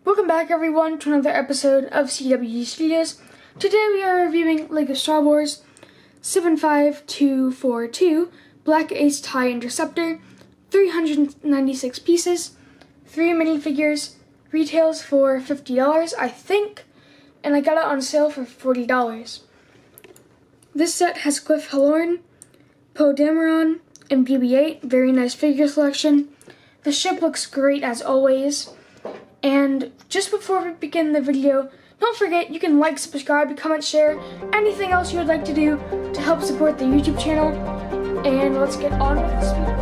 Welcome back everyone to another episode of cwg.Studios. Today we are reviewing LEGO Star Wars 75242 Black Ace TIE Interceptor, 396 pieces, 3 minifigures, retails for $50 I think, and I got it on sale for $40. This set has Cliff Halloran, Poe Dameron, and BB-8, very nice figure selection. The ship looks great as always. And just before we begin the video, don't forget you can like, subscribe, comment, share, anything else you would like to do to help support the YouTube channel. And let's get on with this video.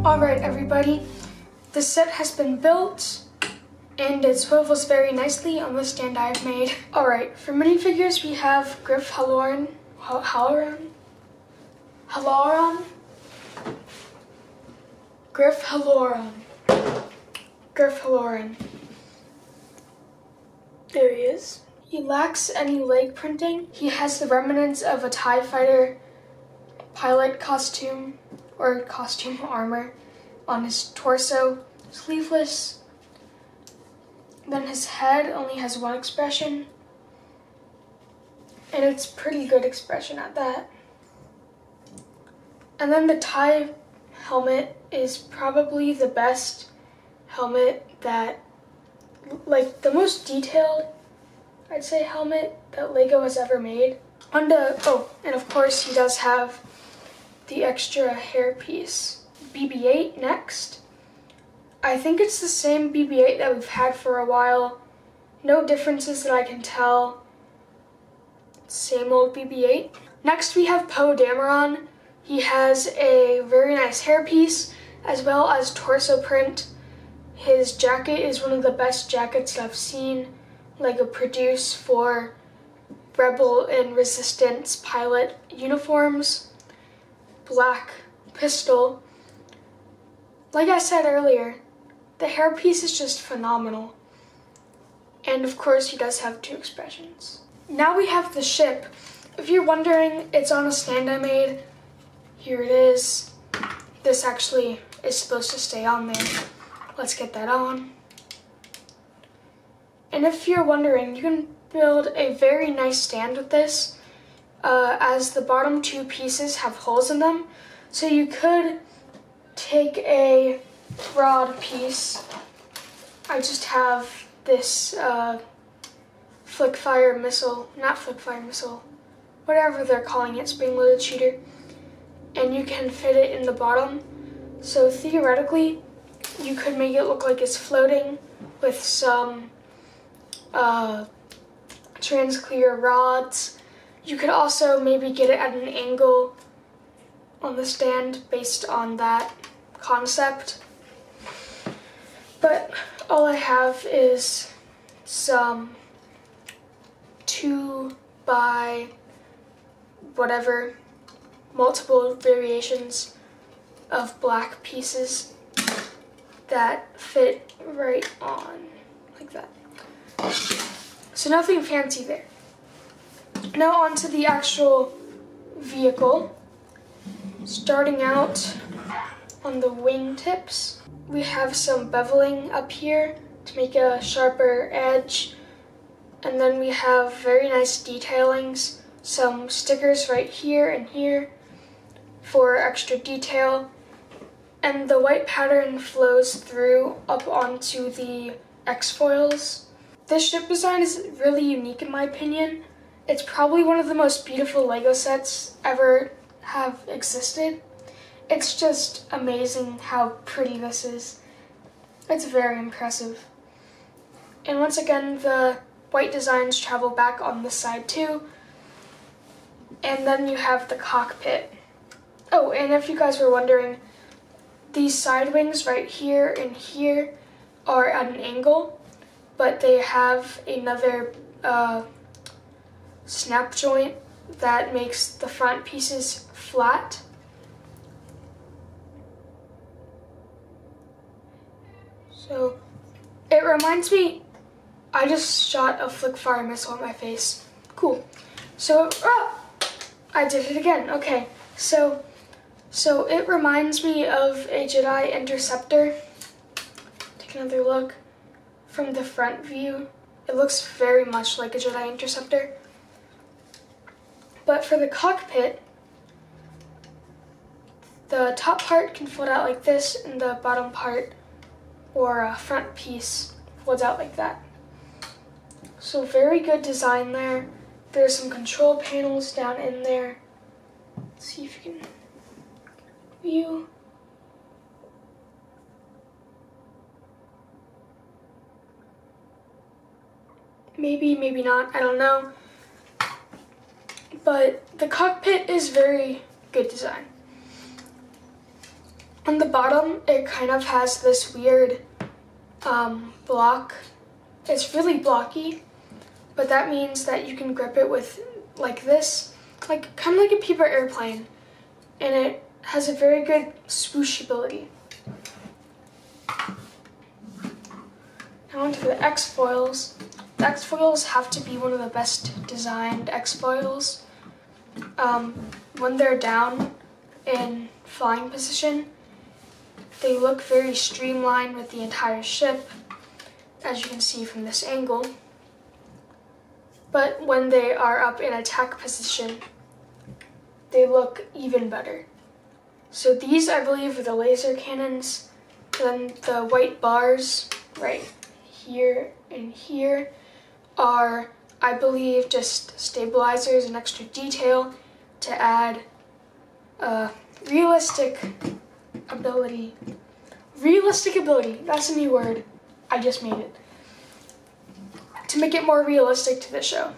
Alright everybody, the set has been built and it swivels very nicely on the stand I've made. Alright, for minifigures we have Griff Halloran. Griff Halloran. There he is. He lacks any leg printing. He has the remnants of a TIE fighter pilot costume or costume armor on his torso, sleeveless. Then his head only has one expression, and it's pretty good expression at that. And then the TIE helmet is probably the best helmet that, like the most detailed, I'd say, helmet that LEGO has ever made. And of course he does have the extra hairpiece. BB-8 next. I think it's the same BB-8 that we've had for a while. No differences that I can tell. Same old BB-8. Next we have Poe Dameron. He has a very nice hairpiece as well as torso print. His jacket is one of the best jackets that I've seen LEGO produce for Rebel and Resistance pilot uniforms. Black pistol. Like I said earlier, the hairpiece is just phenomenal. And of course he does have 2 expressions. Now we have the ship. If you're wondering, it's on a stand I made. Here it is. This actually is supposed to stay on there. Let's get that on. And if you're wondering, you can build a very nice stand with this, as the bottom 2 pieces have holes in them. So you could take a rod piece. I just have this whatever they're calling it, spring-loaded shooter, and you can fit it in the bottom. So theoretically, you could make it look like it's floating with some trans-clear rods. You could also maybe get it at an angle on the stand based on that concept. But all I have is some 2 by whatever, multiple variations of black pieces that fit right on, like that. So nothing fancy there. Now onto the actual vehicle. Starting out on the wing tips, we have some beveling up here to make a sharper edge. And then we have very nice detailings, some stickers right here and here for extra detail. And the white pattern flows through up onto the X-foils. This ship design is really unique in my opinion. It's probably one of the most beautiful LEGO sets ever have existed. It's just amazing how pretty this is. It's very impressive. And once again, the white designs travel back on this side too. And then you have the cockpit. Oh, and if you guys were wondering, these side wings right here and here are at an angle, but they have another snap joint that makes the front pieces flat. So it reminds me, I just shot a flick fire missile at my face. Cool. So, I did it again. Okay, so it reminds me of a Jedi Interceptor. Take another look from the front view. It looks very much like a Jedi Interceptor. But for the cockpit, the top part can fold out like this, and the bottom part, or front piece, folds out like that. So very good design there. There's some control panels down in there. Let's see if you can view. Maybe, maybe not, I don't know. But the cockpit is very good design. On the bottom, it kind of has this weird block. It's really blocky, but that means that you can grip it with like this, like kind of like a paper airplane, and it has a very good swooshability. Now onto the X-foils. The X-foils have to be one of the best designed X-foils. When they're down in flying position, they look very streamlined with the entire ship, as you can see from this angle. But when they are up in attack position, they look even better. So these, I believe, are the laser cannons. Then the white bars right here and here are, I believe, just stabilizers and extra detail to add realistic ability. Realistic ability, that's a new word. I just made it. To make it more realistic to the show.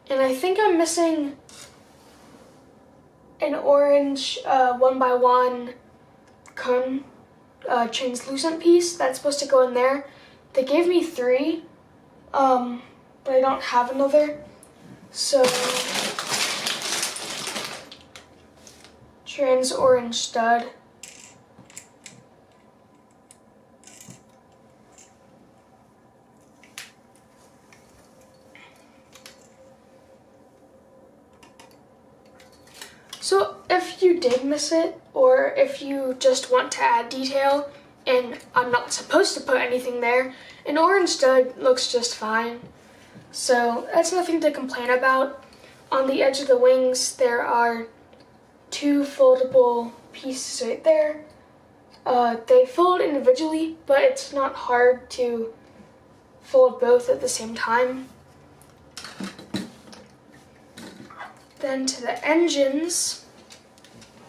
And I think I'm missing an orange 1x1 cone translucent piece that's supposed to go in there. They gave me 3, but I don't have another. So, trans orange stud. So if you did miss it, or if you just want to add detail, and I'm not supposed to put anything there, an orange stud looks just fine. So that's nothing to complain about. On the edge of the wings, there are 2 foldable pieces right there. They fold individually, but it's not hard to fold both at the same time. Then to the engines.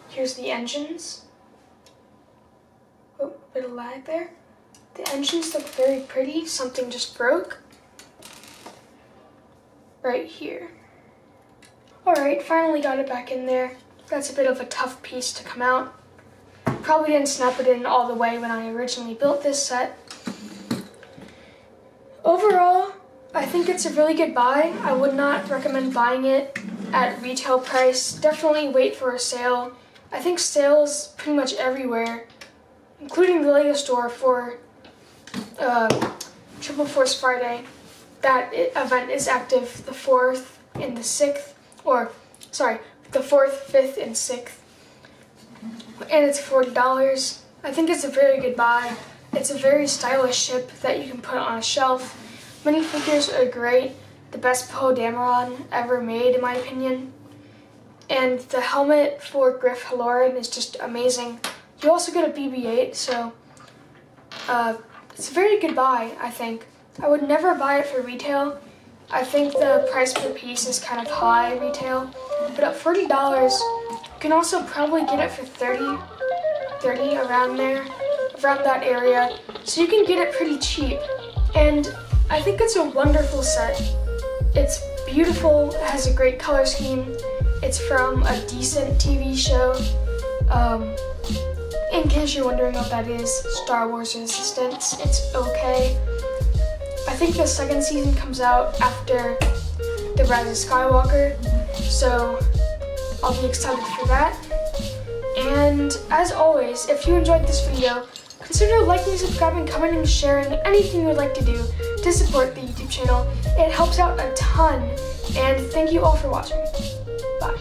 Here's the engines. Oh, bit of lag there. The engines look very pretty. Something just broke. Right here. Alright, finally got it back in there. That's a bit of a tough piece to come out. Probably didn't snap it in all the way when I originally built this set. Overall, I think it's a really good buy. I would not recommend buying it at retail price. Definitely wait for a sale. I think sales pretty much everywhere, including the LEGO store for Triple Force Friday. That event is active the 4th and the 6th, or sorry, the 4th, 5th, and 6th. And it's $40. I think it's a very good buy. It's a very stylish ship that you can put on a shelf. Minifigures are great. The best Poe Dameron ever made, in my opinion. And the helmet for Griff Halloran is just amazing. You also get a BB-8, so it's a very good buy, I think. I would never buy it for retail. I think the price per piece is kind of high retail, but at $40, you can also probably get it for 30 around there, around that area. So you can get it pretty cheap. And I think it's a wonderful set. It's beautiful, it has a great color scheme. It's from a decent TV show. In case you're wondering what that is, Star Wars Resistance. It's okay. I think the second season comes out after The Rise of Skywalker, so I'll be excited for that. And as always, if you enjoyed this video, consider liking, subscribing, commenting, sharing, anything you would like to do to support the YouTube channel. It helps out a ton, and thank you all for watching. Bye.